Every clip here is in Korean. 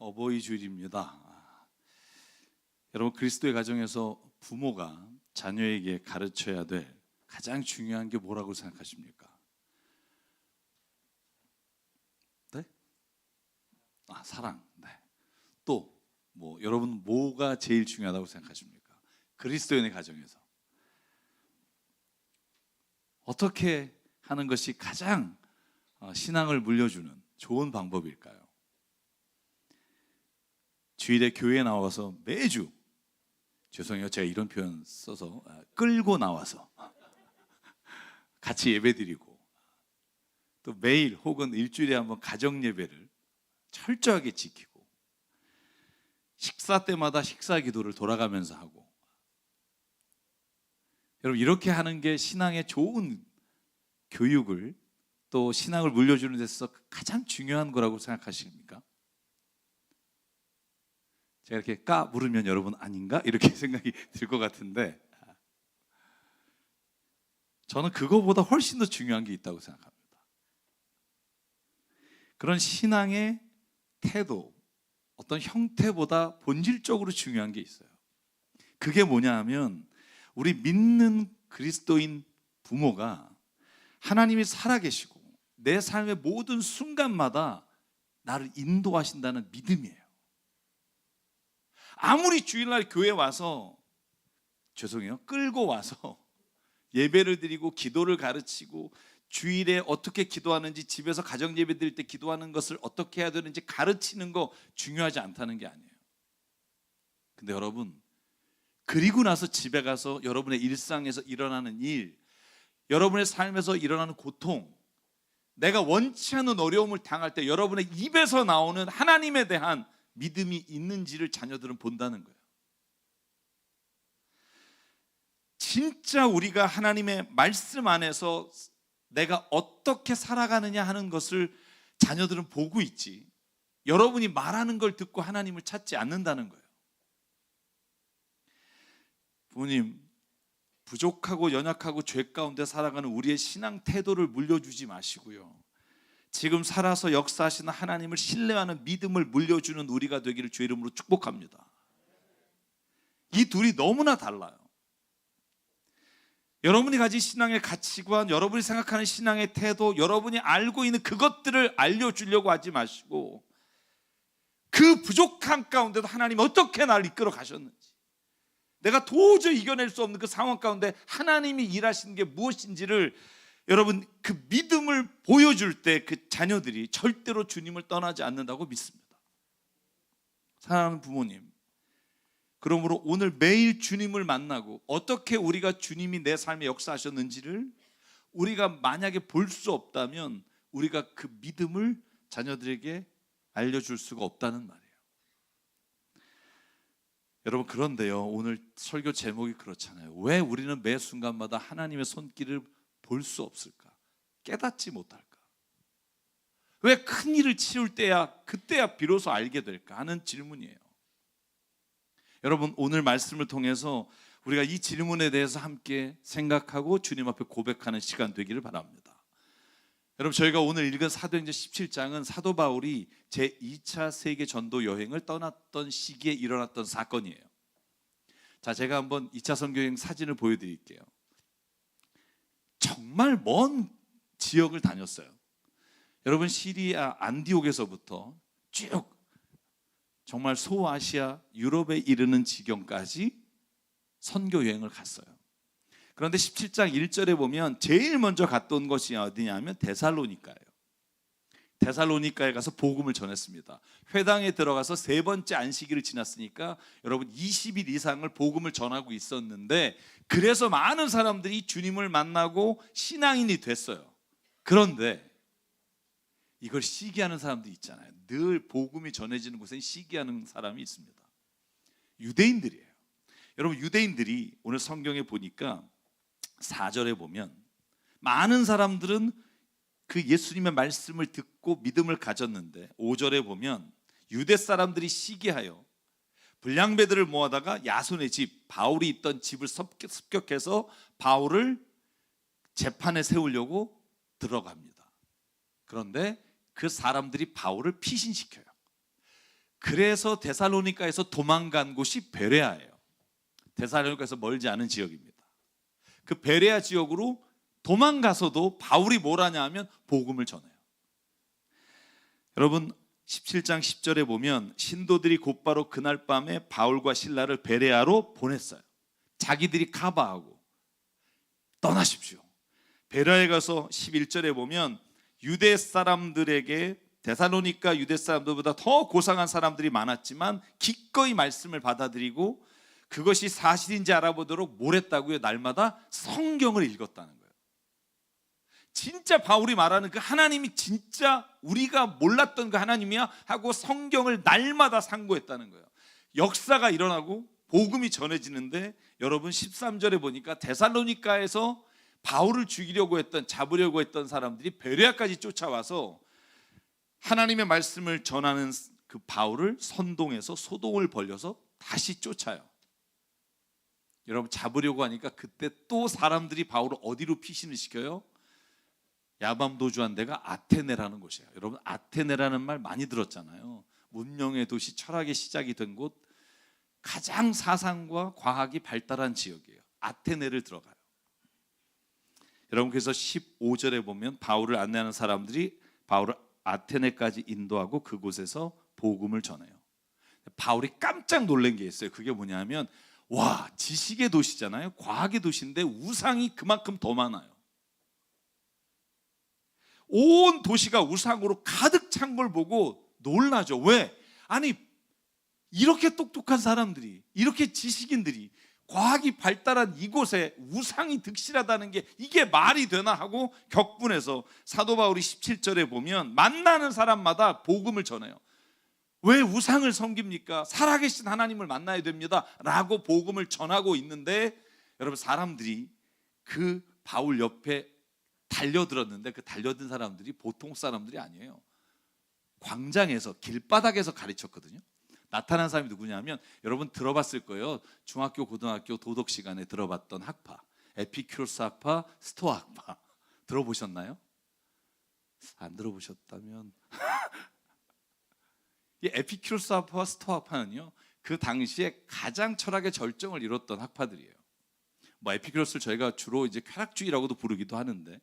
어버이 주일입니다. 여러분, 그리스도의 가정에서 부모가 자녀에게 가르쳐야 될 가장 중요한 게 뭐라고 생각하십니까? 네? 사랑. 네. 또 여러분 뭐가 제일 중요하다고 생각하십니까? 그리스도인의 가정에서 어떻게 하는 것이 가장 신앙을 물려주는 좋은 방법일까요? 주일에 교회에 나와서 매주, 죄송해요, 제가 이런 표현 써서, 끌고 나와서 같이 예배드리고, 또 매일 혹은 일주일에 한번 가정 예배를 철저하게 지키고, 식사 때마다 식사 기도를 돌아가면서 하고, 여러분, 이렇게 하는 게 신앙의 좋은 교육을, 또 신앙을 물려주는 데서 가장 중요한 거라고 생각하십니까? 제가 이렇게 물으면 여러분 아닌가? 이렇게 생각이 들 것 같은데, 저는 그거보다 훨씬 더 중요한 게 있다고 생각합니다. 그런 신앙의 태도, 어떤 형태보다 본질적으로 중요한 게 있어요. 그게 뭐냐 하면, 우리 믿는 그리스도인 부모가 하나님이 살아계시고 내 삶의 모든 순간마다 나를 인도하신다는 믿음이에요. 아무리 주일날 교회에 와서, 죄송해요, 끌고 와서 예배를 드리고 기도를 가르치고, 주일에 어떻게 기도하는지, 집에서 가정 예배 드릴 때 기도하는 것을 어떻게 해야 되는지 가르치는 거 중요하지 않다는 게 아니에요. 근데 여러분, 그리고 나서 집에 가서 여러분의 일상에서 일어나는 일, 여러분의 삶에서 일어나는 고통, 내가 원치 않는 어려움을 당할 때 여러분의 입에서 나오는 하나님에 대한 믿음이 있는지를 자녀들은 본다는 거예요. 진짜 우리가 하나님의 말씀 안에서 내가 어떻게 살아가느냐 하는 것을 자녀들은 보고 있지, 여러분이 말하는 걸 듣고 하나님을 찾지 않는다는 거예요. 부모님, 부족하고 연약하고 죄 가운데 살아가는 우리의 신앙 태도를 물려주지 마시고요, 지금 살아서 역사하시는 하나님을 신뢰하는 믿음을 물려주는 우리가 되기를 주의 이름으로 축복합니다. 이 둘이 너무나 달라요. 여러분이 가진 신앙의 가치관, 여러분이 생각하는 신앙의 태도, 여러분이 알고 있는 그것들을 알려주려고 하지 마시고, 그 부족한 가운데도 하나님이 어떻게 나를 이끌어 가셨는지, 내가 도저히 이겨낼 수 없는 그 상황 가운데 하나님이 일하시는 게 무엇인지를, 여러분, 그 믿음을 보여줄 때 그 자녀들이 절대로 주님을 떠나지 않는다고 믿습니다. 사랑하는 부모님, 그러므로 오늘 매일 주님을 만나고 어떻게 우리가 주님이 내 삶에 역사하셨는지를 우리가 만약에 볼 수 없다면 우리가 그 믿음을 자녀들에게 알려줄 수가 없다는 말이에요. 여러분, 그런데요, 오늘 설교 제목이 그렇잖아요. 왜 우리는 매 순간마다 하나님의 손길을 볼 수 없을까? 깨닫지 못할까? 왜 큰 일을 치울 때야, 그때야 비로소 알게 될까 하는 질문이에요. 여러분, 오늘 말씀을 통해서 우리가 이 질문에 대해서 함께 생각하고 주님 앞에 고백하는 시간 되기를 바랍니다. 여러분, 저희가 오늘 읽은 사도행전 17장은 사도 바울이 제2차 세계 전도 여행을 떠났던 시기에 일어났던 사건이에요. 자, 제가 한번 2차 선교여행 사진을 보여드릴게요. 정말 먼 지역을 다녔어요. 여러분, 시리아 안디옥에서부터 쭉 정말 소아시아, 유럽에 이르는 지경까지 선교 여행을 갔어요. 그런데 17장 1절에 보면 제일 먼저 갔던 것이 어디냐면 데살로니가예요. 데살로니가에 가서 복음을 전했습니다. 회당에 들어가서 세 번째 안식일을 지났으니까 여러분 20일 이상을 복음을 전하고 있었는데, 그래서 많은 사람들이 주님을 만나고 신앙인이 됐어요. 그런데 이걸 시기하는 사람도 있잖아요. 늘 복음이 전해지는 곳에 시기하는 사람이 있습니다. 유대인들이에요. 여러분, 유대인들이 오늘 성경에 보니까 4절에 보면 많은 사람들은 그 예수님의 말씀을 듣고 믿음을 가졌는데, 5절에 보면 유대 사람들이 시기하여 불량배들을 모아다가 야손의 집, 바울이 있던 집을 습격해서 바울을 재판에 세우려고 들어갑니다. 그런데 그 사람들이 바울을 피신시켜요. 그래서 데살로니가에서 도망간 곳이 베레아예요. 데살로니가에서 멀지 않은 지역입니다. 그 베레아 지역으로 도망가서도 바울이 뭘 하냐 하면 복음을 전해요. 여러분 17장 10절에 보면 신도들이 곧바로 그날 밤에 바울과 실라를 베레아로 보냈어요. 자기들이 카바하고 떠나십시오. 베레아에 가서 11절에 보면 유대 사람들에게 데살로니가 유대 사람들보다 더 고상한 사람들이 많았지만 기꺼이 말씀을 받아들이고 그것이 사실인지 알아보도록 뭘 했다고요? 날마다 성경을 읽었다는 거예요. 진짜 바울이 말하는 그 하나님이 진짜 우리가 몰랐던 그 하나님이야 하고 성경을 날마다 상고했다는 거예요. 역사가 일어나고 복음이 전해지는데 여러분 13절에 보니까 데살로니가에서 바울을 죽이려고 했던 잡으려고 했던 사람들이 베레아까지 쫓아와서 하나님의 말씀을 전하는 그 바울을 선동해서 소동을 벌여서 다시 쫓아요. 여러분 잡으려고 하니까 그때 또 사람들이 바울을 어디로 피신을 시켜요? 야밤도주한 데가 아테네라는 곳이에요. 여러분 아테네라는 말 많이 들었잖아요. 문명의 도시, 철학의 시작이 된 곳, 가장 사상과 과학이 발달한 지역이에요. 아테네를 들어가요. 여러분 그래서 15절에 보면 바울을 안내하는 사람들이 바울을 아테네까지 인도하고 그곳에서 복음을 전해요. 바울이 깜짝 놀란 게 있어요. 그게 뭐냐면 와, 지식의 도시잖아요. 과학의 도시인데 우상이 그만큼 더 많아요. 온 도시가 우상으로 가득 찬 걸 보고 놀라죠. 왜? 아니 이렇게 똑똑한 사람들이, 이렇게 지식인들이 과학이 발달한 이곳에 우상이 득실하다는 게 이게 말이 되나 하고 격분해서 사도 바울이 17절에 보면 만나는 사람마다 복음을 전해요. 왜 우상을 섬깁니까? 살아계신 하나님을 만나야 됩니다 라고 복음을 전하고 있는데 여러분 사람들이 그 바울 옆에 달려들었는데 그 달려든 사람들이 보통 사람들이 아니에요. 광장에서 길바닥에서 가르쳤거든요. 나타난 사람이 누구냐면 여러분 들어봤을 거예요. 중학교 고등학교 도덕 시간에 들어봤던 학파, 에피큐로스 학파, 스토아 학파 들어보셨나요? 안 들어보셨다면 이 에피큐로스 학파와 스토아 학파는요 그 당시에 가장 철학의 절정을 이뤘던 학파들이에요. 뭐 에피큐로스를 저희가 주로 이제 쾌락주의라고도 부르기도 하는데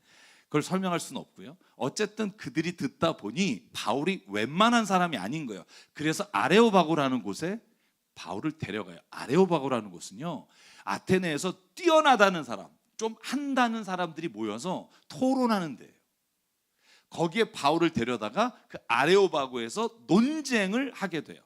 그걸 설명할 수는 없고요. 어쨌든 그들이 듣다 보니 바울이 웬만한 사람이 아닌 거예요. 그래서 아레오바고라는 곳에 바울을 데려가요. 아레오바고라는 곳은요 아테네에서 뛰어나다는 사람, 좀 한다는 사람들이 모여서 토론하는 데예요. 거기에 바울을 데려다가 그 아레오바고에서 논쟁을 하게 돼요.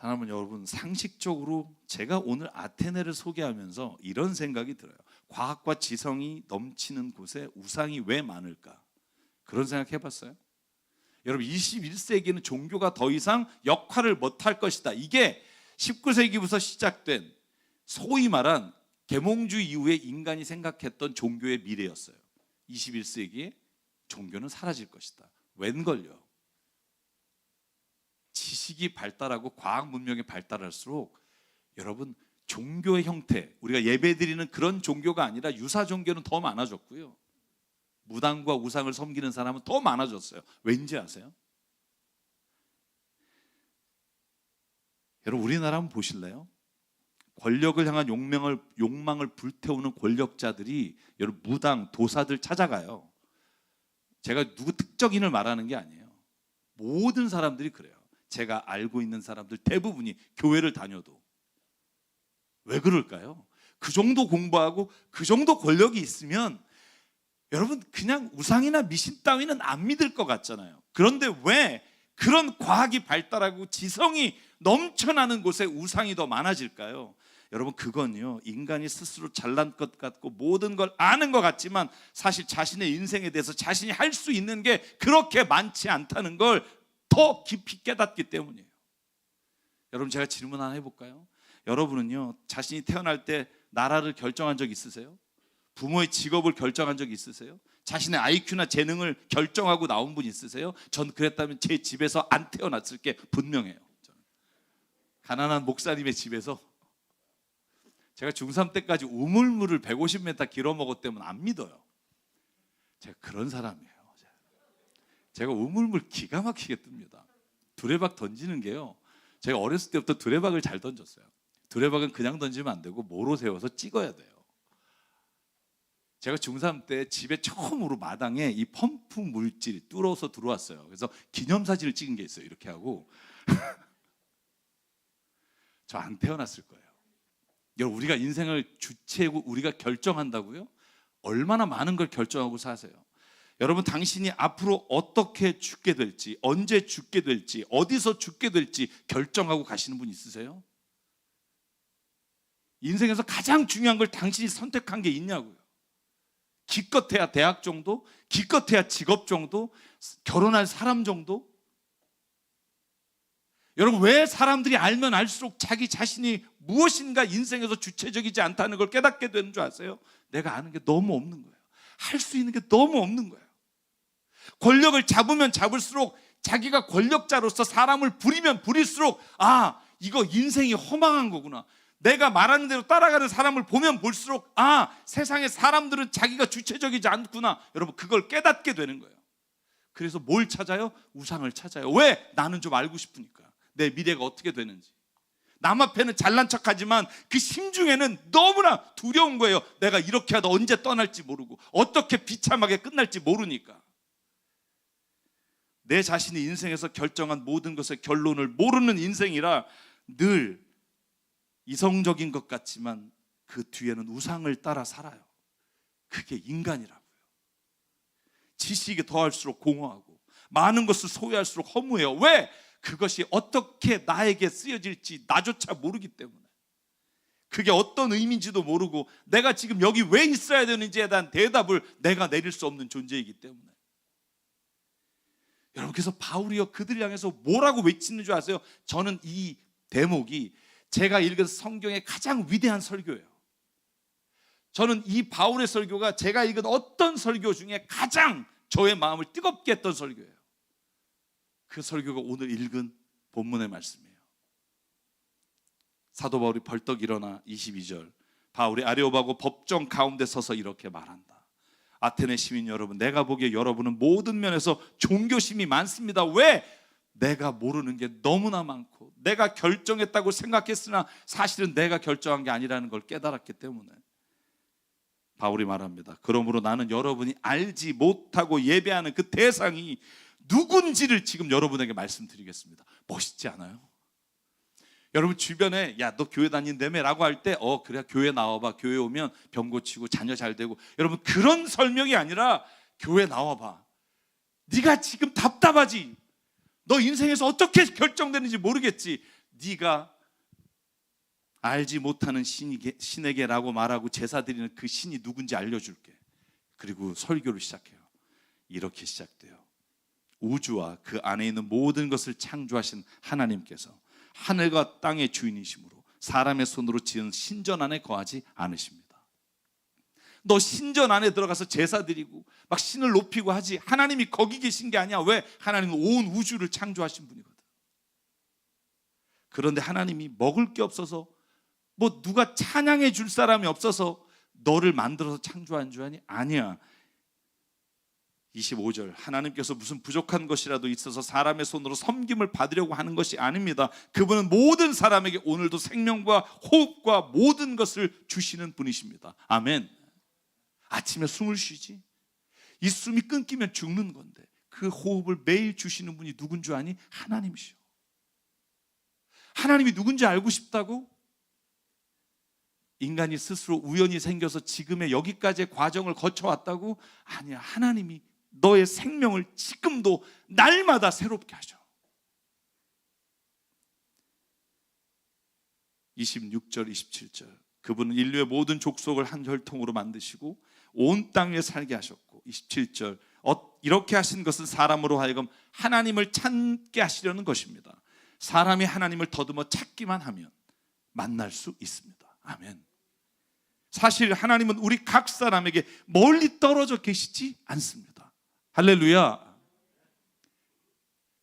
사람은 여러분 상식적으로 제가 오늘 아테네를 소개하면서 이런 생각이 들어요. 과학과 지성이 넘치는 곳에 우상이 왜 많을까? 그런 생각 해봤어요? 여러분 21세기는 종교가 더 이상 역할을 못할 것이다. 이게 19세기부터 시작된 소위 말한 계몽주의 이후에 인간이 생각했던 종교의 미래였어요. 21세기에 종교는 사라질 것이다. 웬걸요? 지식이 발달하고 과학 문명이 발달할수록 여러분 종교의 형태, 우리가 예배드리는 그런 종교가 아니라 유사 종교는 더 많아졌고요. 무당과 우상을 섬기는 사람은 더 많아졌어요. 왠지 아세요? 여러분 우리나라 한번 보실래요? 권력을 향한 욕망을 불태우는 권력자들이 여러분 무당, 도사들 찾아가요. 제가 누구 특정인을 말하는 게 아니에요. 모든 사람들이 그래요. 제가 알고 있는 사람들 대부분이 교회를 다녀도. 왜 그럴까요? 그 정도 공부하고 그 정도 권력이 있으면 여러분 그냥 우상이나 미신 따위는 안 믿을 것 같잖아요. 그런데 왜 그런 과학이 발달하고 지성이 넘쳐나는 곳에 우상이 더 많아질까요? 여러분 그건요 인간이 스스로 잘난 것 같고 모든 걸 아는 것 같지만 사실 자신의 인생에 대해서 자신이 할 수 있는 게 그렇게 많지 않다는 걸 더 깊이 깨닫기 때문이에요. 여러분 제가 질문 하나 해볼까요? 여러분은요 자신이 태어날 때 나라를 결정한 적 있으세요? 부모의 직업을 결정한 적 있으세요? 자신의 IQ나 재능을 결정하고 나온 분 있으세요? 전 그랬다면 제 집에서 안 태어났을 게 분명해요. 저는. 가난한 목사님의 집에서 제가 중3 때까지 우물물을 150m 길어 먹었다면 안 믿어요. 제가 그런 사람이에요. 제가 우물물 기가 막히게 뜹니다. 두레박 던지는 게요, 제가 어렸을 때부터 두레박을 잘 던졌어요. 두레박은 그냥 던지면 안 되고 모로 세워서 찍어야 돼요. 제가 중3 때 집에 처음으로 마당에 이 펌프 물질이 뚫어서 들어왔어요. 그래서 기념사진을 찍은 게 있어요. 이렇게 하고 저 안 태어났을 거예요. 여러분, 우리가 인생을 주체고 우리가 결정한다고요? 얼마나 많은 걸 결정하고 사세요. 여러분, 당신이 앞으로 어떻게 죽게 될지, 언제 죽게 될지, 어디서 죽게 될지 결정하고 가시는 분 있으세요? 인생에서 가장 중요한 걸 당신이 선택한 게 있냐고요. 기껏해야 대학 정도, 기껏해야 직업 정도, 결혼할 사람 정도. 여러분, 왜 사람들이 알면 알수록 자기 자신이 무엇인가 인생에서 주체적이지 않다는 걸 깨닫게 되는 줄 아세요? 내가 아는 게 너무 없는 거예요. 할 수 있는 게 너무 없는 거예요. 권력을 잡으면 잡을수록, 자기가 권력자로서 사람을 부리면 부릴수록, 아, 이거 인생이 허망한 거구나. 내가 말하는 대로 따라가는 사람을 보면 볼수록, 아, 세상의 사람들은 자기가 주체적이지 않구나. 여러분, 그걸 깨닫게 되는 거예요. 그래서 뭘 찾아요? 우상을 찾아요. 왜? 나는 좀 알고 싶으니까. 내 미래가 어떻게 되는지. 남 앞에는 잘난 척하지만 그 심중에는 너무나 두려운 거예요. 내가 이렇게 하다 언제 떠날지 모르고, 어떻게 비참하게 끝날지 모르니까. 내 자신이 인생에서 결정한 모든 것의 결론을 모르는 인생이라 늘 이성적인 것 같지만 그 뒤에는 우상을 따라 살아요. 그게 인간이라고요. 지식이 더할수록 공허하고 많은 것을 소유할수록 허무해요. 왜? 그것이 어떻게 나에게 쓰여질지 나조차 모르기 때문에. 그게 어떤 의미인지도 모르고 내가 지금 여기 왜 있어야 되는지에 대한 대답을 내가 내릴 수 없는 존재이기 때문에. 여러분, 그래서 바울이요, 그들 향해서 뭐라고 외치는 줄 아세요? 저는 이 대목이 제가 읽은 성경의 가장 위대한 설교예요. 저는 이 바울의 설교가 제가 읽은 어떤 설교 중에 가장 저의 마음을 뜨겁게 했던 설교예요. 그 설교가 오늘 읽은 본문의 말씀이에요. 사도 바울이 벌떡 일어나 22절, 바울이 아레오바고 법정 가운데 서서 이렇게 말한다. 아테네 시민 여러분, 내가 보기에 여러분은 모든 면에서 종교심이 많습니다. 왜? 내가 모르는 게 너무나 많고 내가 결정했다고 생각했으나 사실은 내가 결정한 게 아니라는 걸 깨달았기 때문에. 바울이 말합니다. 그러므로 나는 여러분이 알지 못하고 예배하는 그 대상이 누군지를 지금 여러분에게 말씀드리겠습니다. 멋있지 않아요? 여러분 주변에 야, 너 교회 다닌다며? 라고 할 때 그래, 교회 나와봐. 교회 오면 병 고치고 자녀 잘 되고. 여러분, 그런 설명이 아니라 교회 나와봐. 네가 지금 답답하지? 너 인생에서 어떻게 결정되는지 모르겠지? 네가 알지 못하는 신에게라고 말하고 제사 드리는 그 신이 누군지 알려줄게. 그리고 설교를 시작해요. 이렇게 시작돼요. 우주와 그 안에 있는 모든 것을 창조하신 하나님께서 하늘과 땅의 주인이시므로 사람의 손으로 지은 신전 안에 거하지 않으십니다. 너 신전 안에 들어가서 제사 드리고 막 신을 높이고 하지, 하나님이 거기 계신 게 아니야. 왜? 하나님은 온 우주를 창조하신 분이거든. 그런데 하나님이 먹을 게 없어서, 뭐 누가 찬양해 줄 사람이 없어서 너를 만들어서 창조한 줄 아니? 아니야. 25절, 하나님께서 무슨 부족한 것이라도 있어서 사람의 손으로 섬김을 받으려고 하는 것이 아닙니다. 그분은 모든 사람에게 오늘도 생명과 호흡과 모든 것을 주시는 분이십니다. 아멘. 아침에 숨을 쉬지? 이 숨이 끊기면 죽는 건데 그 호흡을 매일 주시는 분이 누군 줄 아니? 하나님이시오. 하나님이 누군지 알고 싶다고? 인간이 스스로 우연히 생겨서 지금의 여기까지의 과정을 거쳐왔다고? 아니야. 하나님이 너의 생명을 지금도 날마다 새롭게 하셔. 26절 27절, 그분은 인류의 모든 족속을 한 혈통으로 만드시고 온 땅에 살게 하셨고, 27절, 이렇게 하신 것은 사람으로 하여금 하나님을 찾게 하시려는 것입니다. 사람이 하나님을 더듬어 찾기만 하면 만날 수 있습니다. 아멘. 사실 하나님은 우리 각 사람에게 멀리 떨어져 계시지 않습니다. 할렐루야.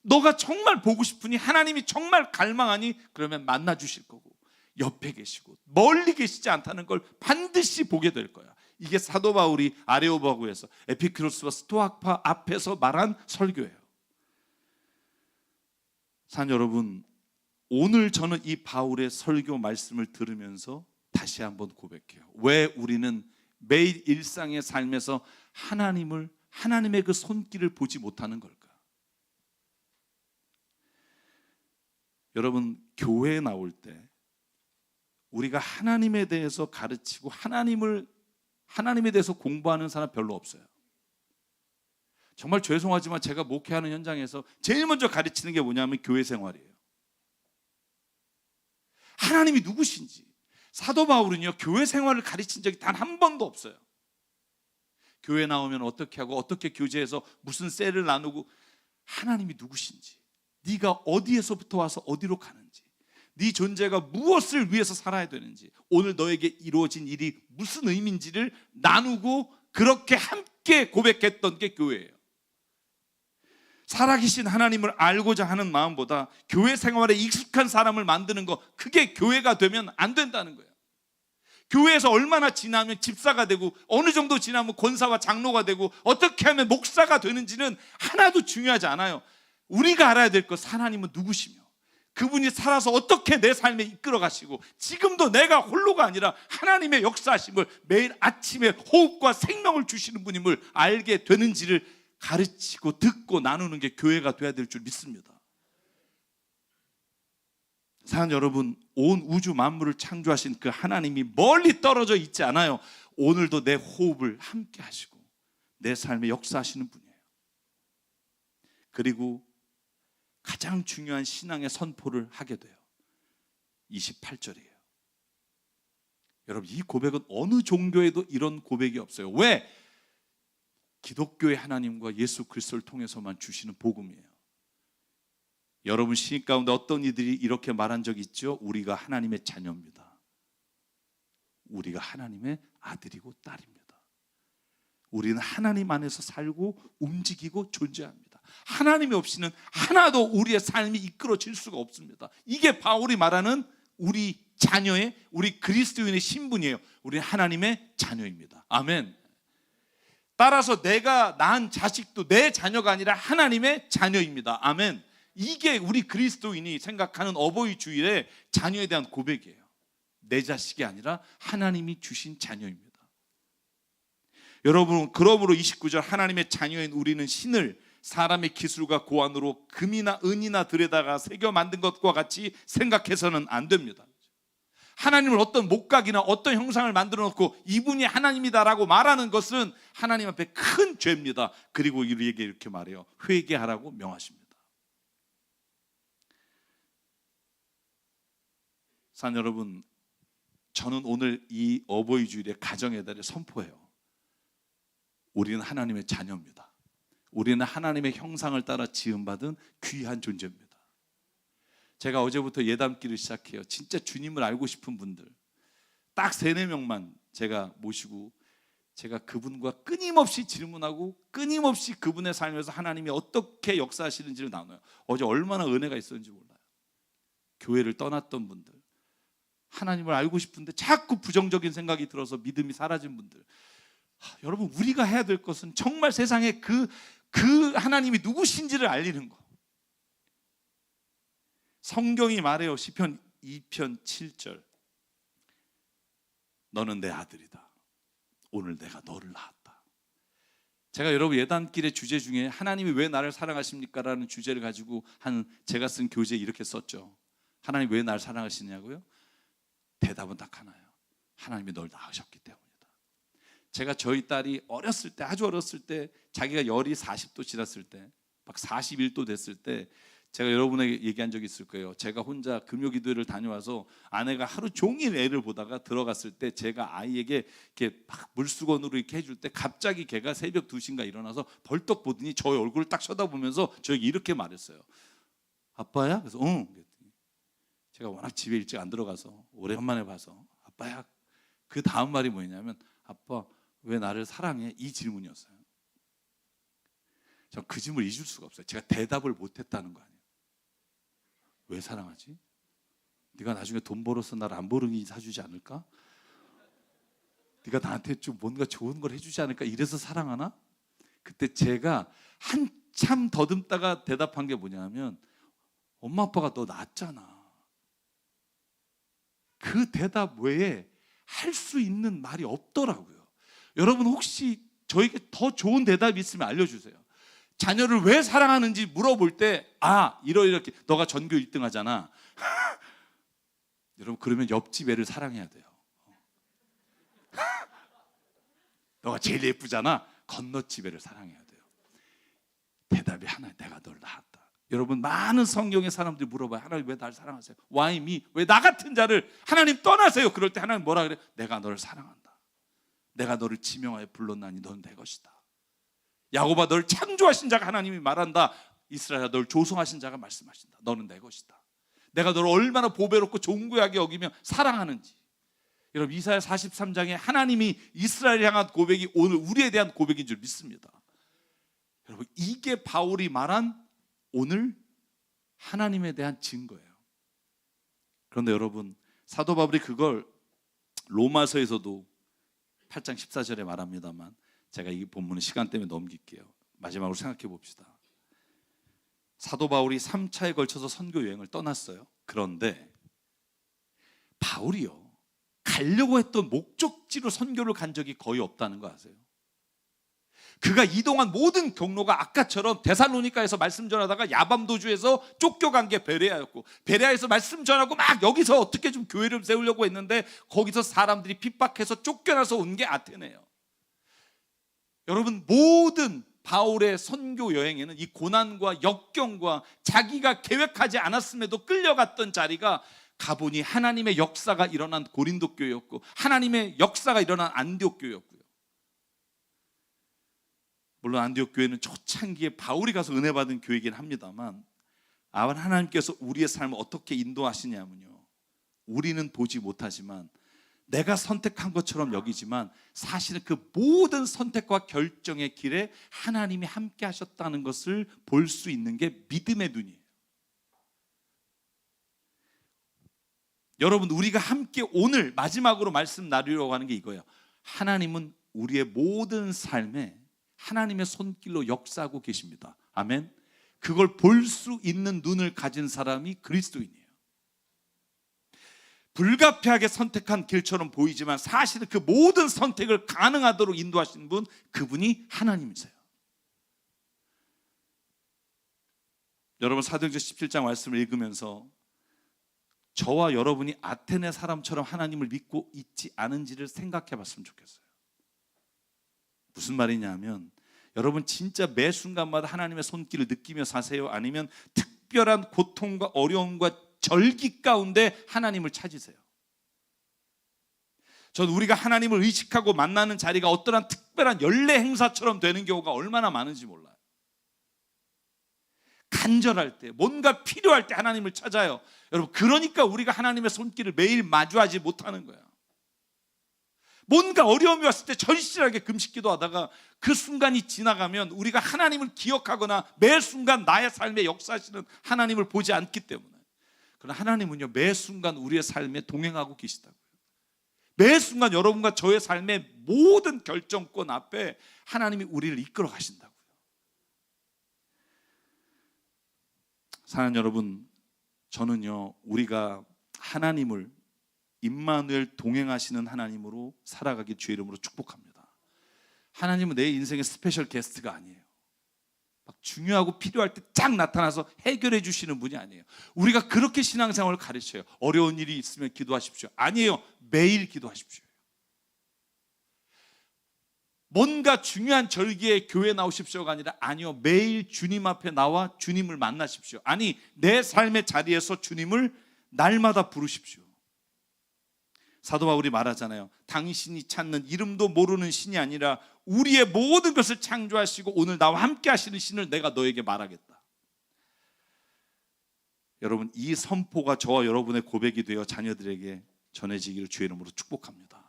너가 정말 보고 싶으니, 하나님이 정말 갈망하니, 그러면 만나 주실 거고, 옆에 계시고 멀리 계시지 않다는 걸 반드시 보게 될 거야. 이게 사도 바울이 아레오바고에서 에피크로스와 스토아파 앞에서 말한 설교예요. 사랑하는 여러분, 오늘 저는 이 바울의 설교 말씀을 들으면서 다시 한번 고백해요. 왜 우리는 매일 일상의 삶에서 하나님의 그 손길을 보지 못하는 걸까? 여러분, 교회에 나올 때 우리가 하나님에 대해서 가르치고 하나님에 대해서 공부하는 사람 별로 없어요. 정말 죄송하지만 제가 목회하는 현장에서 제일 먼저 가르치는 게 뭐냐면 교회 생활이에요. 하나님이 누구신지. 사도 바울은요, 교회 생활을 가르친 적이 단 한 번도 없어요. 교회 나오면 어떻게 하고 어떻게 교제해서 무슨 셀을 나누고, 하나님이 누구신지, 네가 어디에서부터 와서 어디로 가는지, 네 존재가 무엇을 위해서 살아야 되는지, 오늘 너에게 이루어진 일이 무슨 의미인지를 나누고 그렇게 함께 고백했던 게 교회예요. 살아계신 하나님을 알고자 하는 마음보다 교회 생활에 익숙한 사람을 만드는 거, 그게 교회가 되면 안 된다는 거예요. 교회에서 얼마나 지나면 집사가 되고 어느 정도 지나면 권사와 장로가 되고 어떻게 하면 목사가 되는지는 하나도 중요하지 않아요. 우리가 알아야 될 것, 하나님은 누구시며 그분이 살아서 어떻게 내 삶에 이끌어 가시고 지금도 내가 홀로가 아니라 하나님의 역사하심을 매일 아침에 호흡과 생명을 주시는 분임을 알게 되는지를 가르치고 듣고 나누는 게 교회가 돼야 될 줄 믿습니다. 사랑하는 여러분, 온 우주 만물을 창조하신 그 하나님이 멀리 떨어져 있지 않아요. 오늘도 내 호흡을 함께 하시고 내 삶에 역사하시는 분이에요. 그리고 가장 중요한 신앙의 선포를 하게 돼요. 28절이에요. 여러분, 이 고백은 어느 종교에도 이런 고백이 없어요. 왜? 기독교의 하나님과 예수 그리스도를 통해서만 주시는 복음이에요. 여러분 신입 가운데 어떤 이들이 이렇게 말한 적이 있죠? 우리가 하나님의 자녀입니다. 우리가 하나님의 아들이고 딸입니다. 우리는 하나님 안에서 살고 움직이고 존재합니다. 하나님이 없이는 하나도 우리의 삶이 이끌어질 수가 없습니다. 이게 바울이 말하는 우리 자녀의, 우리 그리스도인의 신분이에요. 우리는 하나님의 자녀입니다. 아멘. 따라서 내가 낳은 자식도 내 자녀가 아니라 하나님의 자녀입니다. 아멘. 이게 우리 그리스도인이 생각하는 어버이 주일의 자녀에 대한 고백이에요. 내 자식이 아니라 하나님이 주신 자녀입니다. 여러분, 그러므로 29절, 하나님의 자녀인 우리는 신을 사람의 기술과 고안으로 금이나 은이나 들에다가 새겨 만든 것과 같이 생각해서는 안 됩니다. 하나님을 어떤 목각이나 어떤 형상을 만들어 놓고 이분이 하나님이다라고 말하는 것은 하나님 앞에 큰 죄입니다. 그리고 우리에게 이렇게 말해요. 회개하라고 명하십니다. 사랑하는 여러분, 저는 오늘 이 어버이 주일의 가정의 달에 선포해요. 우리는 하나님의 자녀입니다. 우리는 하나님의 형상을 따라 지음받은 귀한 존재입니다. 제가 어제부터 예담기를 시작해요. 진짜 주님을 알고 싶은 분들 딱 3-4명만 제가 모시고 제가 그분과 끊임없이 질문하고 끊임없이 그분의 삶에서 하나님이 어떻게 역사하시는지를 나눠요. 어제 얼마나 은혜가 있었는지 몰라요. 교회를 떠났던 분들, 하나님을 알고 싶은데 자꾸 부정적인 생각이 들어서 믿음이 사라진 분들, 여러분, 우리가 해야 될 것은 정말 세상에 그 하나님이 누구신지를 알리는 거. 성경이 말해요. 시편 2편 7절, 너는 내 아들이다. 오늘 내가 너를 낳았다. 제가 여러분 예단길의 주제 중에 하나님이 왜 나를 사랑하십니까? 라는 주제를 가지고 제가 쓴 교재에 이렇게 썼죠. 하나님 왜 나를 사랑하시냐고요? 대답은 딱 하나예요. 하나님이 널 낳으셨기 때문이다. 제가 저희 딸이 어렸을 때, 아주 어렸을 때, 자기가 열이 40도 지났을 때, 막 41도 됐을 때, 제가 여러분에게 얘기한 적이 있을 거예요. 제가 혼자 금요기도회를 다녀와서 아내가 하루 종일 애를 보다가 들어갔을 때 제가 아이에게 이렇게 막 물수건으로 이렇게 해줄 때 갑자기 걔가 새벽 2시인가 일어나서 벌떡 보더니 저의 얼굴을 딱 쳐다보면서 저에게 이렇게 말했어요. 아빠야? 그래서 응. 제가 워낙 집에 일찍 안 들어가서 오래간만에 봐서 아빠야. 그 다음 말이 뭐냐면 아빠 왜 나를 사랑해? 이 질문이었어요. 전 그 질문을 잊을 수가 없어요. 제가 대답을 못했다는 거 아니에요. 왜 사랑하지? 네가 나중에 돈 벌어서 나 람보르기니 사주지 않을까? 네가 나한테 좀 뭔가 좋은 걸 해주지 않을까? 이래서 사랑하나? 그때 제가 한참 더듬다가 대답한 게 뭐냐면 엄마 아빠가 너 낳았잖아. 그 대답 외에 할 수 있는 말이 없더라고요. 여러분 혹시 저에게 더 좋은 대답이 있으면 알려주세요. 자녀를 왜 사랑하는지 물어볼 때 이렇게 너가 전교 1등 하잖아. 여러분 그러면 옆집 애를 사랑해야 돼요. 너가 제일 예쁘잖아. 건너집 애를 사랑해야 돼요. 대답이 하나님, 내가 널 낳았다. 여러분 많은 성경의 사람들이 물어봐요. 하나님 왜 날 사랑하세요? Why me? 왜 나 같은 자를 하나님 떠나세요? 그럴 때 하나님 뭐라 그래? 내가 너를 사랑한다. 내가 너를 지명하여 불렀나니 넌 내 것이다. 야곱아 널 창조하신 자가 하나님이 말한다. 이스라엘아 널 조성하신 자가 말씀하신다. 너는 내 것이다. 내가 너를 얼마나 보배롭고 존귀하게 여기며 사랑하는지. 여러분 이사야 43장에 하나님이 이스라엘을 향한 고백이 오늘 우리에 대한 고백인 줄 믿습니다. 여러분 이게 바울이 말한 오늘 하나님에 대한 증거예요. 그런데 여러분 사도 바울이 그걸 로마서에서도 8장 14절에 말합니다만 제가 이 본문은 시간 때문에 넘길게요. 마지막으로 생각해 봅시다. 사도 바울이 3차에 걸쳐서 선교 여행을 떠났어요. 그런데 바울이요 가려고 했던 목적지로 선교를 간 적이 거의 없다는 거 아세요? 그가 이동한 모든 경로가 아까처럼 데살로니가에서 말씀 전하다가 야밤 도주에서 쫓겨간 게 베레아였고, 베레아에서 말씀 전하고 막 여기서 어떻게 좀 교회를 세우려고 했는데 거기서 사람들이 핍박해서 쫓겨나서 온 게 아테네예요. 여러분 모든 바울의 선교 여행에는 이 고난과 역경과 자기가 계획하지 않았음에도 끌려갔던 자리가 가보니 하나님의 역사가 일어난 고린도 교회였고 하나님의 역사가 일어난 안디옥 교회였고요. 물론 안디옥 교회는 초창기에 바울이 가서 은혜 받은 교회이긴 합니다만 하나님께서 우리의 삶을 어떻게 인도하시냐면요, 우리는 보지 못하지만 내가 선택한 것처럼 여기지만 사실은 그 모든 선택과 결정의 길에 하나님이 함께 하셨다는 것을 볼 수 있는 게 믿음의 눈이에요. 여러분 우리가 함께 오늘 마지막으로 말씀 나누려고 하는 게 이거예요. 하나님은 우리의 모든 삶에 하나님의 손길로 역사하고 계십니다. 아멘. 그걸 볼 수 있는 눈을 가진 사람이 그리스도인이에요. 불가피하게 선택한 길처럼 보이지만 사실은 그 모든 선택을 가능하도록 인도하시는 분, 그분이 하나님이세요. 여러분 사도행전 17장 말씀을 읽으면서 저와 여러분이 아테네 사람처럼 하나님을 믿고 있지 않은지를 생각해 봤으면 좋겠어요. 무슨 말이냐면 여러분 진짜 매 순간마다 하나님의 손길을 느끼며 사세요? 아니면 특별한 고통과 어려움과 절기 가운데 하나님을 찾으세요? 저는 우리가 하나님을 의식하고 만나는 자리가 어떠한 특별한 연례 행사처럼 되는 경우가 얼마나 많은지 몰라요. 간절할 때, 뭔가 필요할 때 하나님을 찾아요. 여러분 그러니까 우리가 하나님의 손길을 매일 마주하지 못하는 거예요. 뭔가 어려움이 왔을 때 절실하게 금식기도 하다가 그 순간이 지나가면 우리가 하나님을 기억하거나 매 순간 나의 삶에 역사하시는 하나님을 보지 않기 때문에. 그러나 하나님은요 매 순간 우리의 삶에 동행하고 계시다고요. 매 순간 여러분과 저의 삶의 모든 결정권 앞에 하나님이 우리를 이끌어 가신다고요. 사랑하는 여러분, 저는요 우리가 하나님을 임마누엘 동행하시는 하나님으로 살아가기 주의 이름으로 축복합니다. 하나님은 내 인생의 스페셜 게스트가 아니에요. 막 중요하고 필요할 때 쫙 나타나서 해결해 주시는 분이 아니에요. 우리가 그렇게 신앙생활을 가르쳐요. 어려운 일이 있으면 기도하십시오. 아니에요. 매일 기도하십시오. 뭔가 중요한 절기에 교회 나오십시오가 아니라 아니요, 매일 주님 앞에 나와 주님을 만나십시오. 아니 내 삶의 자리에서 주님을 날마다 부르십시오. 사도 바울이 말하잖아요. 당신이 찾는 이름도 모르는 신이 아니라 우리의 모든 것을 창조하시고 오늘 나와 함께 하시는 신을 내가 너에게 말하겠다. 여러분 이 선포가 저와 여러분의 고백이 되어 자녀들에게 전해지기를 주의 이름으로 축복합니다.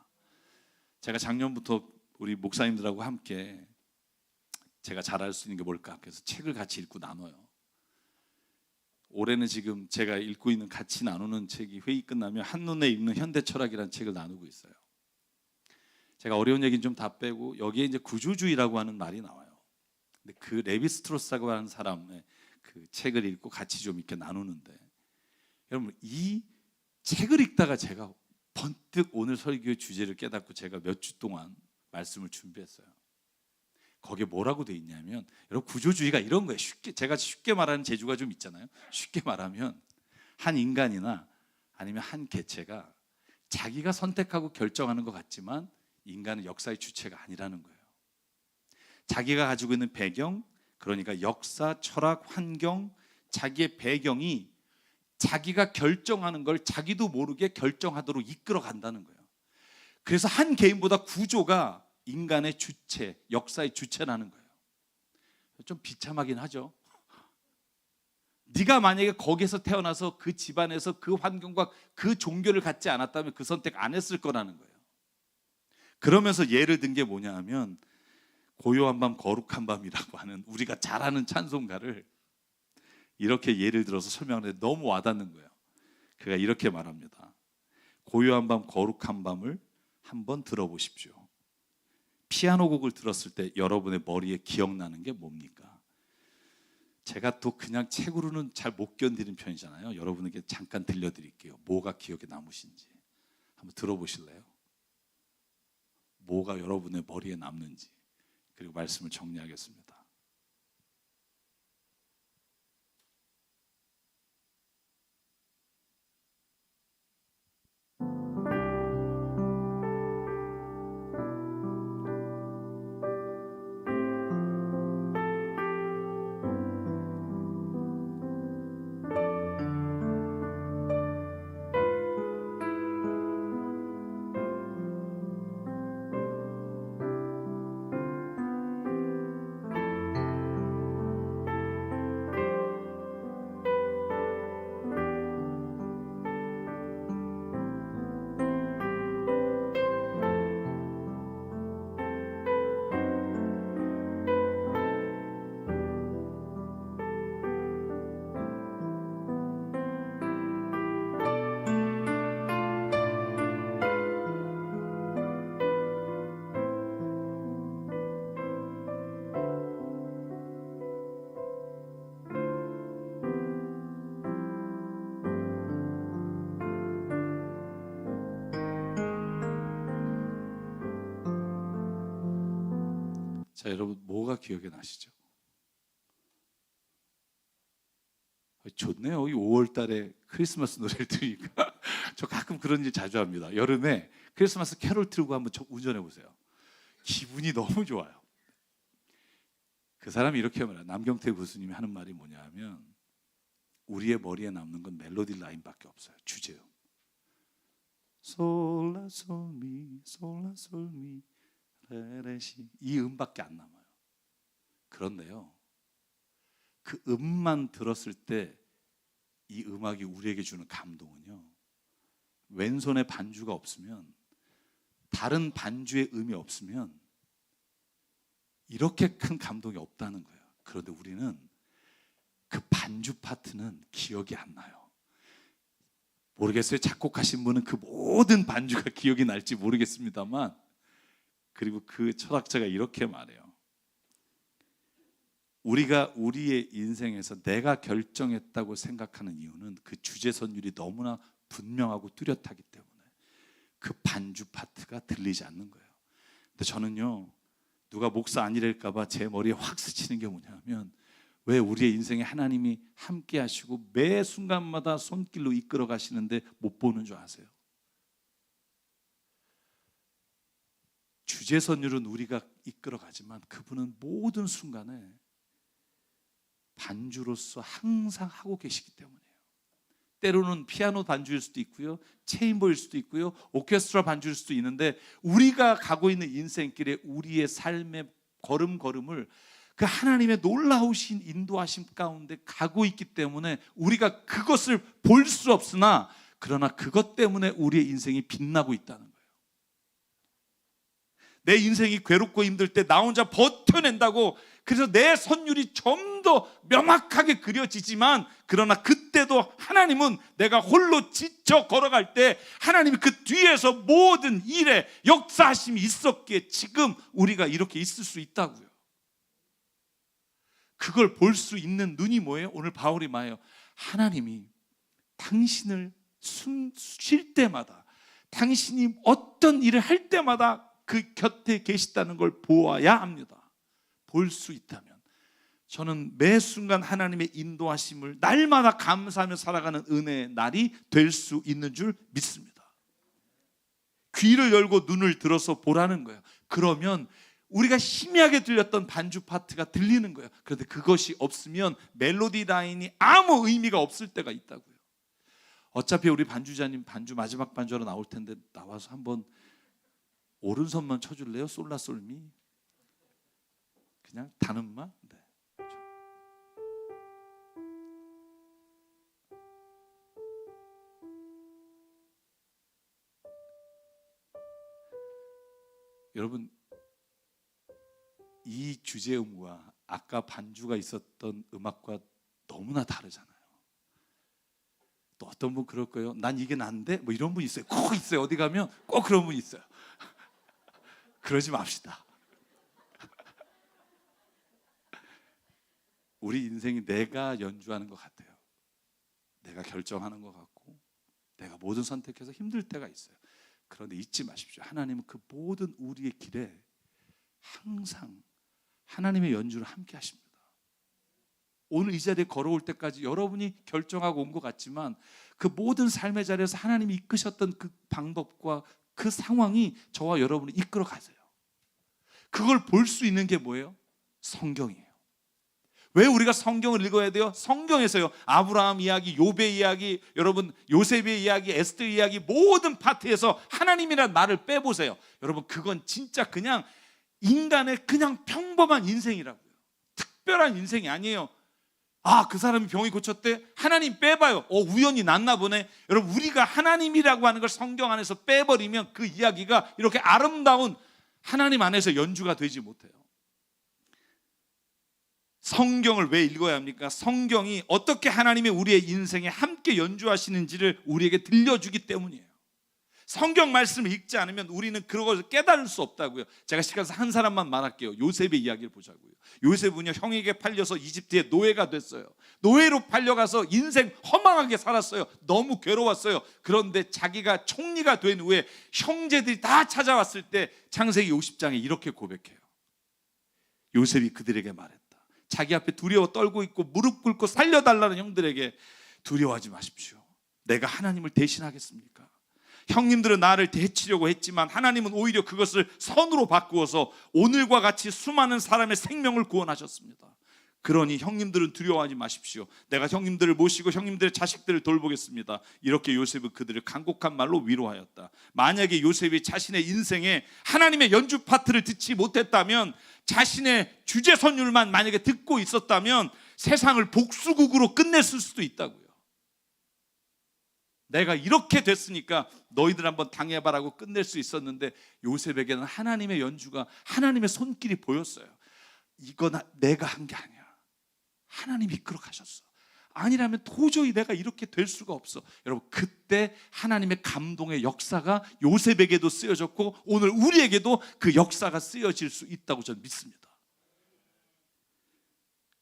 제가 작년부터 우리 목사님들하고 함께 제가 잘할 수 있는 게 뭘까? 그래서 책을 같이 읽고 나눠요. 올해는 지금 제가 읽고 있는 같이 나누는 책이 회의 끝나면 한눈에 읽는 현대철학이라는 책을 나누고 있어요. 제가 어려운 얘기는 좀 다 빼고 여기에 이제 구조주의라고 하는 말이 나와요. 근데 그 레비스트로스라고 하는 사람, 그 책을 읽고 같이 좀 이렇게 나누는데, 여러분 이 책을 읽다가 제가 번뜩 오늘 설교의 주제를 깨닫고 제가 몇 주 동안 말씀을 준비했어요. 거기에 뭐라고 돼 있냐면, 여러분 구조주의가 이런 거예요. 제가 쉽게 말하는 재주가 좀 있잖아요. 쉽게 말하면 한 인간이나 아니면 한 개체가 자기가 선택하고 결정하는 것 같지만 인간은 역사의 주체가 아니라는 거예요. 자기가 가지고 있는 배경, 그러니까 역사, 철학, 환경, 자기의 배경이 자기가 결정하는 걸 자기도 모르게 결정하도록 이끌어 간다는 거예요. 그래서 한 개인보다 구조가 인간의 주체, 역사의 주체라는 거예요. 좀 비참하긴 하죠. 네가 만약에 거기서 태어나서 그 집안에서 그 환경과 그 종교를 갖지 않았다면 그 선택 안 했을 거라는 거예요. 그러면서 예를 든 게 뭐냐 하면, 고요한 밤 거룩한 밤이라고 하는 우리가 잘 아는 찬송가를 이렇게 예를 들어서 설명하는데 너무 와닿는 거예요. 그가 이렇게 말합니다. 고요한 밤 거룩한 밤을 한번 들어보십시오. 피아노 곡을 들었을 때 여러분의 머리에 기억나는 게 뭡니까? 제가 또 그냥 책으로는 잘 못 견디는 편이잖아요. 여러분에게 잠깐 들려드릴게요. 뭐가 기억에 남으신지 한번 들어보실래요? 뭐가 여러분의 머리에 남는지. 그리고 말씀을 정리하겠습니다. 자, 여러분 뭐가 기억에 나시죠? 좋네요. 이 5월 달에 크리스마스 노래를 들으니까 저 가끔 그런 일 자주 합니다. 여름에 크리스마스 캐롤 틀고 한번 운전해 보세요. 기분이 너무 좋아요. 그 사람이 이렇게 말해요. 남경태 교수님이 하는 말이 뭐냐 하면, 우리의 머리에 남는 건 멜로디 라인밖에 없어요. 주제음. 솔라솔미 솔라솔미 레레시, 이 음밖에 안 남아요. 그런데요, 그 음만 들었을 때 이 음악이 우리에게 주는 감동은요, 왼손에 반주가 없으면, 다른 반주의 음이 없으면 이렇게 큰 감동이 없다는 거예요. 그런데 우리는 그 반주 파트는 기억이 안 나요. 모르겠어요. 작곡하신 분은 그 모든 반주가 기억이 날지 모르겠습니다만, 그리고 그 철학자가 이렇게 말해요. 우리가 우리의 인생에서 내가 결정했다고 생각하는 이유는 그 주제선율이 너무나 분명하고 뚜렷하기 때문에 그 반주 파트가 들리지 않는 거예요. 근데 저는요, 누가 목사 아니랄까 봐 제 머리에 확 스치는 게 뭐냐면, 왜 우리의 인생에 하나님이 함께 하시고 매 순간마다 손길로 이끌어 가시는데 못 보는 줄 아세요? 주제선율은 우리가 이끌어 가지만 그분은 모든 순간에 반주로서 항상 하고 계시기 때문이에요. 때로는 피아노 반주일 수도 있고요, 체인보일 수도 있고요, 오케스트라 반주일 수도 있는데, 우리가 가고 있는 인생길에 우리의 삶의 걸음걸음을 그 하나님의 놀라우신 인도하심 가운데 가고 있기 때문에 우리가 그것을 볼 수 없으나, 그러나 그것 때문에 우리의 인생이 빛나고 있다는 거예요. 내 인생이 괴롭고 힘들 때 나 혼자 버텨낸다고, 그래서 내 선율이 좀 더 명확하게 그려지지만, 그러나 그때도 하나님은 내가 홀로 지쳐 걸어갈 때 하나님이 그 뒤에서 모든 일에 역사하심이 있었기에 지금 우리가 이렇게 있을 수 있다고요. 그걸 볼 수 있는 눈이 뭐예요? 오늘 바울이 말해요. 하나님이 당신을 쉴 때마다, 당신이 어떤 일을 할 때마다 그 곁에 계시다는 걸 보아야 합니다. 볼 수 있다면 저는 매 순간 하나님의 인도하심을 날마다 감사하며 살아가는 은혜의 날이 될 수 있는 줄 믿습니다. 귀를 열고 눈을 들어서 보라는 거예요. 그러면 우리가 희미하게 들렸던 반주 파트가 들리는 거예요. 그런데 그것이 없으면 멜로디 라인이 아무 의미가 없을 때가 있다고요. 어차피 우리 반주자님 반주 마지막 반주하러 나올 텐데 나와서 한번 오른손만 쳐줄래요? 솔라솔미 그냥 단음만. 네. 여러분, 이 주제음과 아까 반주가 있었던 음악과 너무나 다르잖아요. 또 어떤 분 그럴 거예요. 난 이게 난데? 뭐 이런 분 있어요. 꼭 있어요. 어디 가면 꼭 그런 분 있어요. 그러지 맙시다. 우리 인생이 내가 연주하는 것 같아요. 내가 결정하는 것 같고 내가 모든 선택해서 힘들 때가 있어요. 그런데 잊지 마십시오. 하나님은 그 모든 우리의 길에 항상 하나님의 연주를 함께 하십니다. 오늘 이 자리에 걸어올 때까지 여러분이 결정하고 온 것 같지만 그 모든 삶의 자리에서 하나님이 이끄셨던 그 방법과 그 상황이 저와 여러분을 이끌어 가세요. 그걸 볼 수 있는 게 뭐예요? 성경이에요. 왜 우리가 성경을 읽어야 돼요? 성경에서요. 아브라함 이야기, 욥의 이야기, 여러분 요셉의 이야기, 에스더 이야기 모든 파트에서 하나님이라는 말을 빼보세요. 여러분 그건 진짜 그냥 인간의 그냥 평범한 인생이라고요. 특별한 인생이 아니에요. 아, 그 사람이 병이 고쳤대? 하나님 빼봐요. 우연히 났나 보네. 여러분 우리가 하나님이라고 하는 걸 성경 안에서 빼버리면 그 이야기가 이렇게 아름다운 하나님 안에서 연주가 되지 못해요. 성경을 왜 읽어야 합니까? 성경이 어떻게 하나님의 우리의 인생에 함께 연주하시는지를 우리에게 들려주기 때문이에요. 성경 말씀을 읽지 않으면 우리는 그것을 깨달을 수 없다고요. 제가 시간에서 한 사람만 말할게요. 요셉의 이야기를 보자고요. 요셉은요 형에게 팔려서 이집트의 노예가 됐어요. 노예로 팔려가서 인생 허망하게 살았어요. 너무 괴로웠어요. 그런데 자기가 총리가 된 후에 형제들이 다 찾아왔을 때 창세기 50장에 이렇게 고백해요. 요셉이 그들에게 말했다. 자기 앞에 두려워 떨고 있고 무릎 꿇고 살려달라는 형들에게 두려워하지 마십시오. 내가 하나님을 대신하겠습니까? 형님들은 나를 대치려고 했지만 하나님은 오히려 그것을 선으로 바꾸어서 오늘과 같이 수많은 사람의 생명을 구원하셨습니다. 그러니 형님들은 두려워하지 마십시오. 내가 형님들을 모시고 형님들의 자식들을 돌보겠습니다. 이렇게 요셉은 그들을 간곡한 말로 위로하였다. 만약에 요셉이 자신의 인생에 하나님의 연주 파트를 듣지 못했다면, 자신의 주제 선율만 만약에 듣고 있었다면 세상을 복수국으로 끝냈을 수도 있다고요. 내가 이렇게 됐으니까 너희들 한번 당해봐라고 끝낼 수 있었는데, 요셉에게는 하나님의 연주가, 하나님의 손길이 보였어요. 이건 내가 한 게 아니야. 하나님이 이끌어 가셨어. 아니라면 도저히 내가 이렇게 될 수가 없어. 여러분, 그때 하나님의 감동의 역사가 요셉에게도 쓰여졌고 오늘 우리에게도 그 역사가 쓰여질 수 있다고 저는 믿습니다.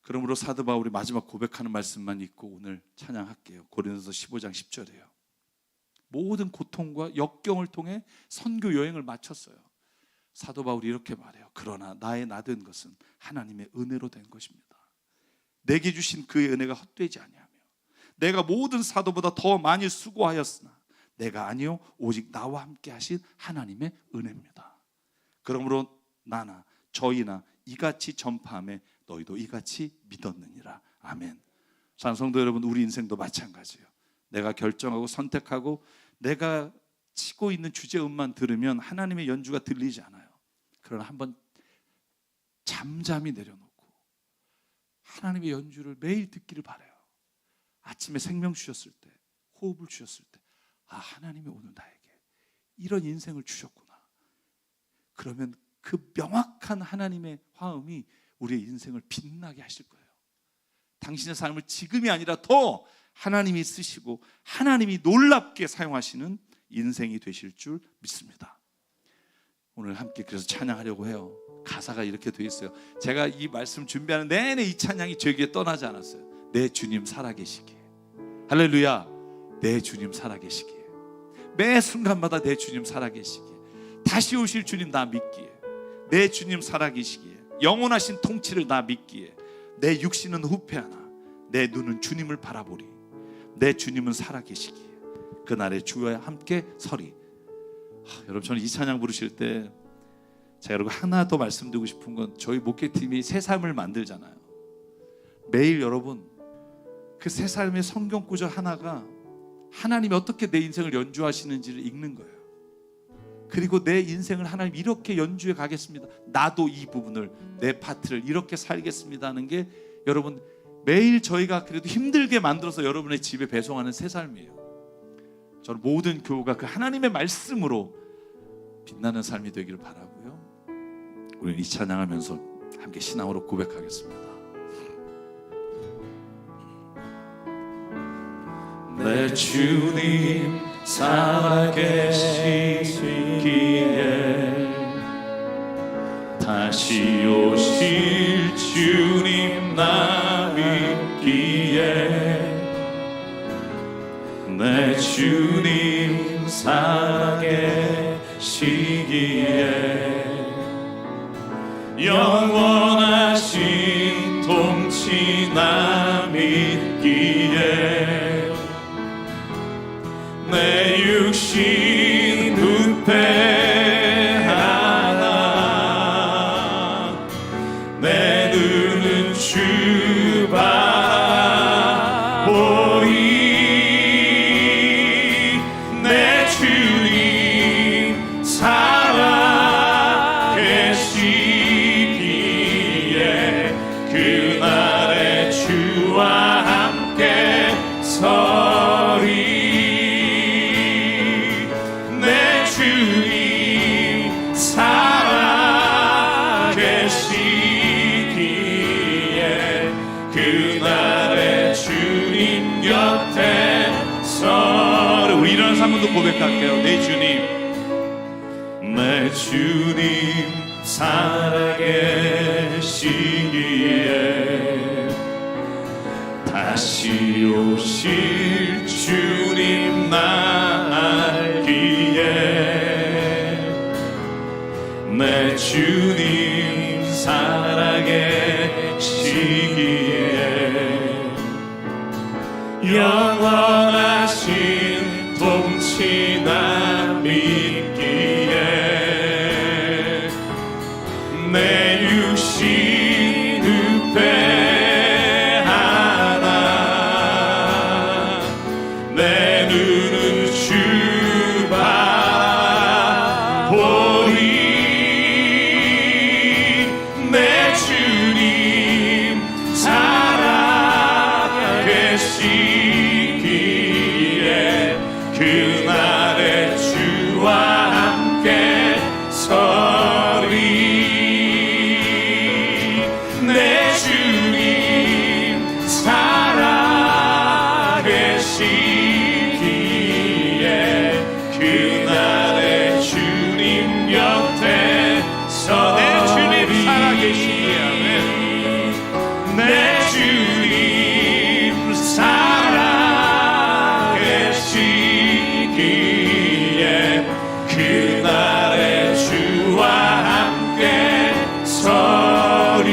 그러므로 사도 바울이 마지막 고백하는 말씀만 읽고 오늘 찬양할게요. 고린도서 15장 10절이에요. 모든 고통과 역경을 통해 선교 여행을 마쳤어요. 사도 바울이 이렇게 말해요. 그러나 나의 나된 것은 하나님의 은혜로 된 것입니다. 내게 주신 그의 은혜가 헛되지 아니하며 내가 모든 사도보다 더 많이 수고하였으나 내가 아니요 오직 나와 함께 하신 하나님의 은혜입니다. 그러므로 나나 저희나 이같이 전파하며 너희도 이같이 믿었느니라. 아멘. 사랑하는 성도 여러분, 우리 인생도 마찬가지예요. 내가 결정하고 선택하고 내가 치고 있는 주제음만 들으면 하나님의 연주가 들리지 않아요. 그러나 한번 잠잠히 내려놓고 하나님의 연주를 매일 듣기를 바라요. 아침에 생명 주셨을 때, 호흡을 주셨을 때, 아, 하나님이 오늘 나에게 이런 인생을 주셨구나. 그러면 그 명확한 하나님의 화음이 우리의 인생을 빛나게 하실 거예요. 당신의 삶을 지금이 아니라 더 하나님이 쓰시고 하나님이 놀랍게 사용하시는 인생이 되실 줄 믿습니다. 오늘 함께 그래서 찬양하려고 해요. 가사가 이렇게 돼 있어요. 제가 이 말씀 준비하는 내내 이 찬양이 저에게 떠나지 않았어요. 내 주님 살아계시기에. 할렐루야. 내 주님 살아계시기에. 매 순간마다 내 주님 살아계시기에. 다시 오실 주님 나 믿기에. 내 주님 살아계시기에. 영원하신 통치를 나 믿기에. 내 육신은 후패하나 내 눈은 주님을 바라보리. 내 주님은 살아계시기에. 그날에 주와 함께 서리. 여러분, 저는 이 찬양 부르실 때 제가 여러분 하나 더 말씀드리고 싶은 건, 저희 목회팀이 새 삶을 만들잖아요. 매일 여러분 그 새 삶의 성경 구절 하나가 하나님이 어떻게 내 인생을 연주하시는지를 읽는 거예요. 그리고 내 인생을 하나님 이렇게 연주해 가겠습니다, 나도 이 부분을, 내 파트를 이렇게 살겠습니다 하는 게 여러분 매일 저희가 그래도 힘들게 만들어서 여러분의 집에 배송하는 새 삶이에요. 저는 모든 교우가 그 하나님의 말씀으로 빛나는 삶이 되기를 바라고요. 우리는 이 찬양하면서 함께 신앙으로 고백하겠습니다. 내 주님 살아계시기에 다시 오실 주님 나 믿기에. 내 주님 살아계시기에 영원하신 통치 나 믿기에. 내 육신 부패하나 내 눈은 주 바라보리. 내 주님 살아계시기에 그날에 주와 함께 서리. 내 주님 살아계시기에 그날에 주님 곁에 서리. 우리 일어나서 한 번 더 고백할게요. 내 주님 살아계시기에 다시 오실 주님 나 알기에. 내 주님 살아계시기에 영원하신 통치 나 믿기에. 내 육신 후패하나 내 눈은 주 바라보리. 내 주님 살아계시기에 그날에 주와 함께 서리. 내 주님 살아계시기에 그날에 주님 곁에 서. 내 주님 살아계시기에. 내 주님 살아계시기에 그날에 주와 함께 서리.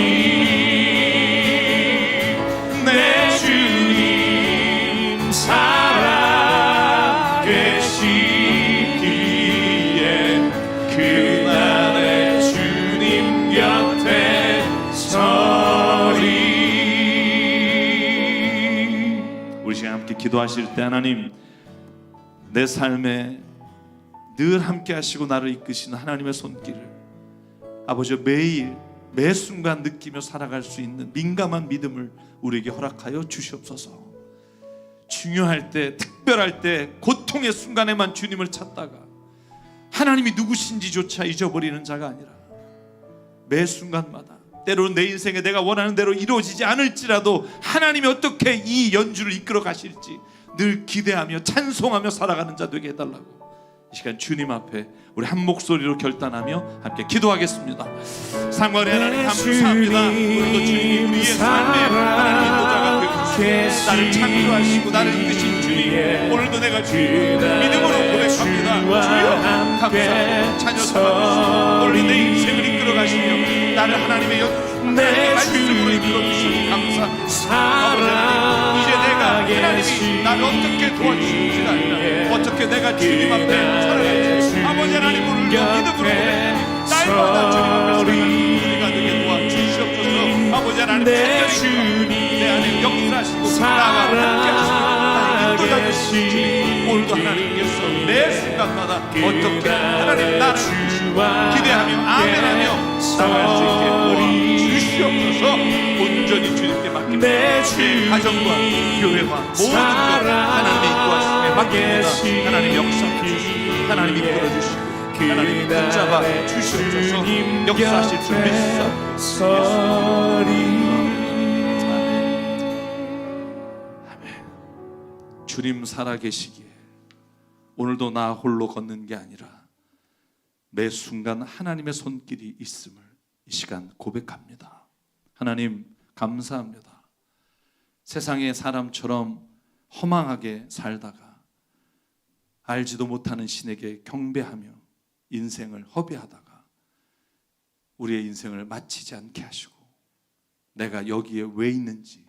내 주님 살아계시기에 그날에 주님 곁에 서리. 우리 시간 함께 기도하실 때, 하나님 내 삶에 늘 함께 하시고 나를 이끄시는 하나님의 손길을 아버지 매일 매 순간 느끼며 살아갈 수 있는 민감한 믿음을 우리에게 허락하여 주시옵소서. 중요할 때, 특별할 때, 고통의 순간에만 주님을 찾다가 하나님이 누구신지조차 잊어버리는 자가 아니라 매 순간마다, 때로는 내 인생에 내가 원하는 대로 이루어지지 않을지라도 하나님이 어떻게 이 연주를 이끌어 가실지 늘 기대하며 찬송하며 살아가는 자 되게 해달라고 이 시간 주님 앞에 우리 한 목소리로 결단하며 함께 기도하겠습니다. 상관의 하나님 감사합니다. 오늘도 주님이 우리의 삶에 하나님 인도자가 되어주시고 나를 창조하시고 나를 이끄신 주님, 오늘도 내가 주님 믿음으로 고백합니다. 주여 감사합니다. 자녀 삼아주시고 오늘 내 인생을 이끌어 가시며 나를 하나님의 말씀으로 이끌어 주시니 감사합니다. 아버지 하나님, 이제 내가 하나님이 나를 어떻게 도와주실지가 아니라 어떻게 내가 주님 앞에 살아갈지 아버지 하나님 오늘도 믿음으로 고백합니다. 날마다 주님 앞에 살아가는 우리가 되게 도와주시옵소서. 아버지 하나님 간절히 내 안에 역사하시고 나와 함께 하시고 인도자 되시는 주님, 오늘도 하나님께서 매 순간마다 어떻게 하나님 나를 기대하며 아멘하며 나갈 수 있게 도와주시옵소서. 온전히 주님께 맡깁니다. 제 가정과 교회와 모든 것 하나님의 인도하심에 맡깁니다. 하나님 역사해 주시고 하나님 이끌어 주시고 하나님 붙잡아 주시옵소서. 역사하실 줄 믿습니다. 아멘. 주님 살아계시기에 오늘도 나 홀로 걷는 게 아니라 매 순간 하나님의 손길이 있음을 이 시간 고백합니다. 하나님 감사합니다. 세상의 사람처럼 허망하게 살다가 알지도 못하는 신에게 경배하며 인생을 허비하다가 우리의 인생을 마치지 않게 하시고 내가 여기에 왜 있는지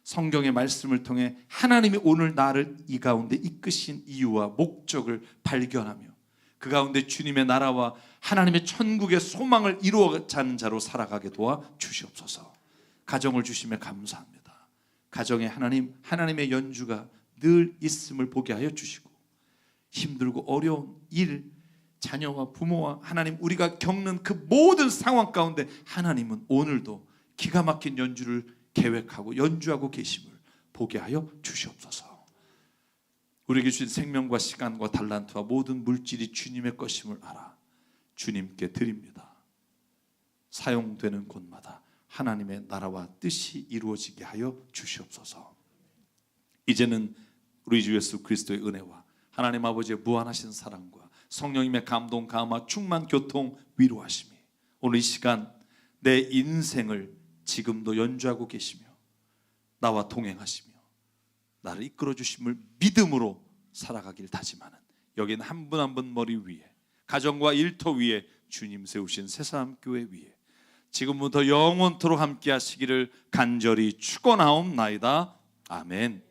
성경의 말씀을 통해 하나님이 오늘 나를 이 가운데 이끄신 이유와 목적을 발견하며 그 가운데 주님의 나라와 하나님의 천국의 소망을 이루어가는 자로 살아가게 도와 주시옵소서. 가정을 주시며 감사합니다. 가정에 하나님의 연주가 늘 있음을 보게 하여 주시고 힘들고 어려운 일, 자녀와 부모와 하나님 우리가 겪는 그 모든 상황 가운데 하나님은 오늘도 기가 막힌 연주를 계획하고 연주하고 계심을 보게 하여 주시옵소서. 우리에게 주신 생명과 시간과 달란트와 모든 물질이 주님의 것임을 알아 주님께 드립니다. 사용되는 곳마다 하나님의 나라와 뜻이 이루어지게 하여 주시옵소서. 이제는 우리 주 예수 그리스도의 은혜와 하나님 아버지의 무한하신 사랑과 성령님의 감동, 감화, 충만, 교통, 위로하심이 오늘 이 시간 내 인생을 지금도 연주하고 계시며 나와 동행하시며 나를 이끌어 주심을 믿음으로 살아가길 다짐하는 여기는 한 분 한 분 머리 위에 가정과 일터 위에 주님 세우신 새사람교회 위에 지금부터 영원토록 함께 하시기를 간절히 축원하옵나이다. 아멘.